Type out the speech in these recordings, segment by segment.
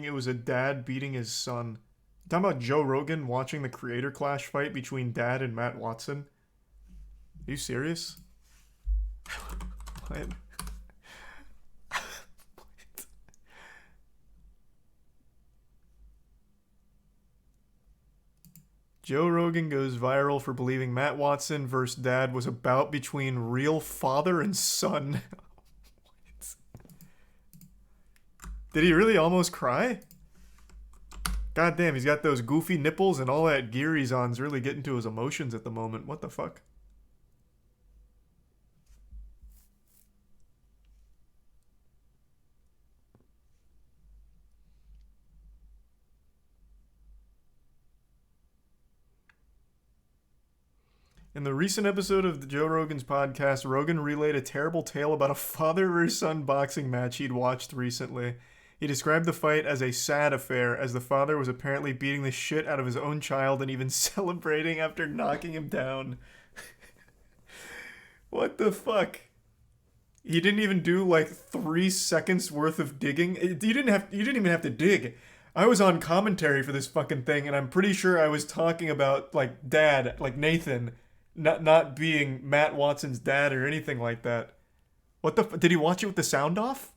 It was a dad beating his son. Talking about Joe Rogan watching the creator clash fight between Dad and Matt Watson. Are you serious? What? Joe Rogan goes viral for believing Matt Watson versus Dad was a bout between real father and son. Did he really almost cry? God damn, he's got those goofy nipples and all that gear he's on's really getting to his emotions at the moment. What the fuck? In the recent episode of the Joe Rogan's podcast, Rogan relayed a terrible tale about a father versus son boxing match he'd watched recently. He described the fight as a sad affair, as the father was apparently beating the shit out of his own child and even celebrating after knocking him down. What the fuck? He didn't even do like 3 seconds worth of digging. You didn't even have to dig. I was on commentary for this fucking thing, and I'm pretty sure I was talking about like Dad, like Nathan, not being Matt Watson's dad or anything like that. What the? Did he watch it with the sound off?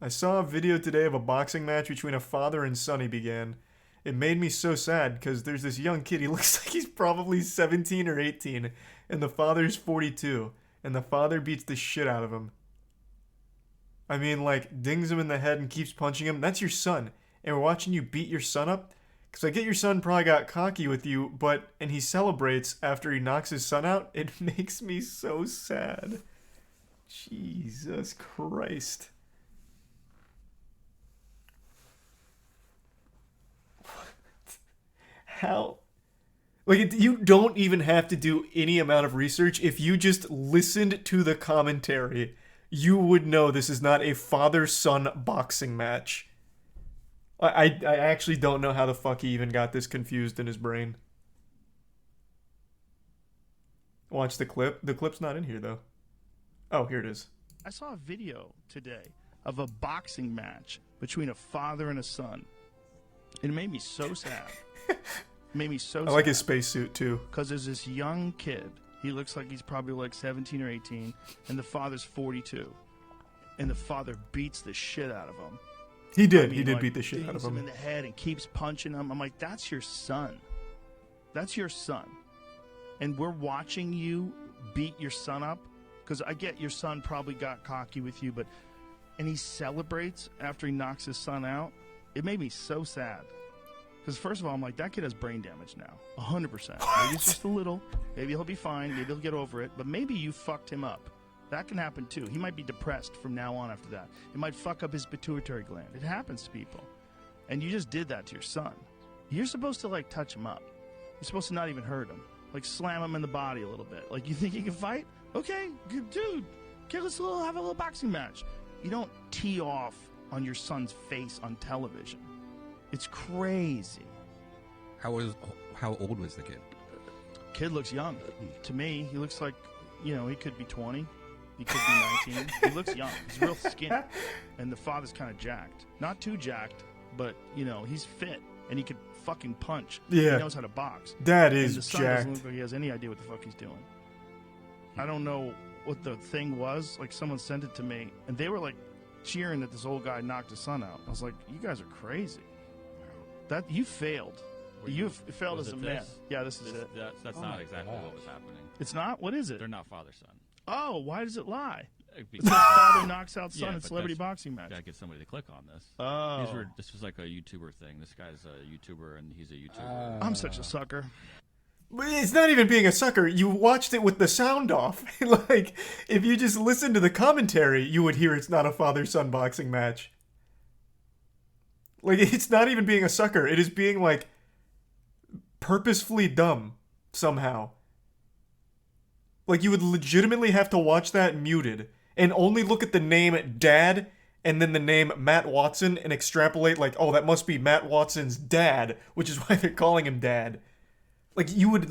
I saw a video today of a boxing match between a father and son, he began. It made me so sad because there's this young kid, he looks like he's probably 17 or 18, and the father's 42, and the father beats the shit out of him. I mean, like, dings him in the head and keeps punching him. That's your son, and we're watching you beat your son up? Because I get your son probably got cocky with you, and he celebrates after he knocks his son out. It makes me so sad. Jesus Christ. How? Like, you don't even have to do any amount of research. If you just listened to the commentary, you would know this is not a father-son boxing match. I actually don't know how the fuck he even got this confused in his brain. Watch the clip. The clip's not in here, though. Oh, here it is. I saw a video today of a boxing match between a father and a son. It made me so sad. Made me so sad. I like his spacesuit, too. Because there's this young kid. He looks like he's probably like 17 or 18. And the father's 42. And the father beats the shit out of him. He did. He did beat the shit out of him. Him in the head and keeps punching him. I'm like, that's your son. That's your son. And we're watching you beat your son up. Because I get your son probably got cocky with you. And he celebrates after he knocks his son out. It made me so sad. Because first of all, I'm like, that kid has brain damage now. 100%. Maybe it's just a little. Maybe he'll be fine. Maybe he'll get over it. But maybe you fucked him up. That can happen too. He might be depressed from now on after that. It might fuck up his pituitary gland. It happens to people. And you just did that to your son. You're supposed to like touch him up. You're supposed to not even hurt him. Like slam him in the body a little bit. Like, you think he can fight? Okay, good dude. Okay, let's have a little boxing match. You don't tee off on your son's face on television. It's crazy. How old was the kid? Kid looks young. To me, he looks like, he could be 20. He could be 19. He looks young. He's real skinny. And the father's kind of jacked. Not too jacked, but, he's fit. And he could fucking punch. Yeah. He knows how to box. Dad is and the son jacked. doesn't look like he has any idea what the fuck he's doing. I don't know what the thing was. Like, someone sent it to me, and they were, like, cheering that this old guy knocked his son out. I was like, you guys are crazy. That you failed. You failed as a man. Yeah, this is it. That's not exactly what was happening. It's not? What is it? They're not father-son. Oh, why does it lie? Because It says father knocks out son Yeah, in but celebrity that's- boxing match. Gotta get somebody to click on this. Oh. This was like a YouTuber thing. This guy's a YouTuber, and he's a YouTuber. I'm such a sucker. But it's not even being a sucker. You watched it with the sound off. Like, if you just listened to the commentary, you would hear it's not a father-son boxing match. Like, it's not even being a sucker. It is being, like, purposefully dumb somehow. Like, you would legitimately have to watch that muted and only look at the name Dad and then the name Matt Watson and extrapolate, like, oh, that must be Matt Watson's dad, which is why they're calling him Dad. Like, you would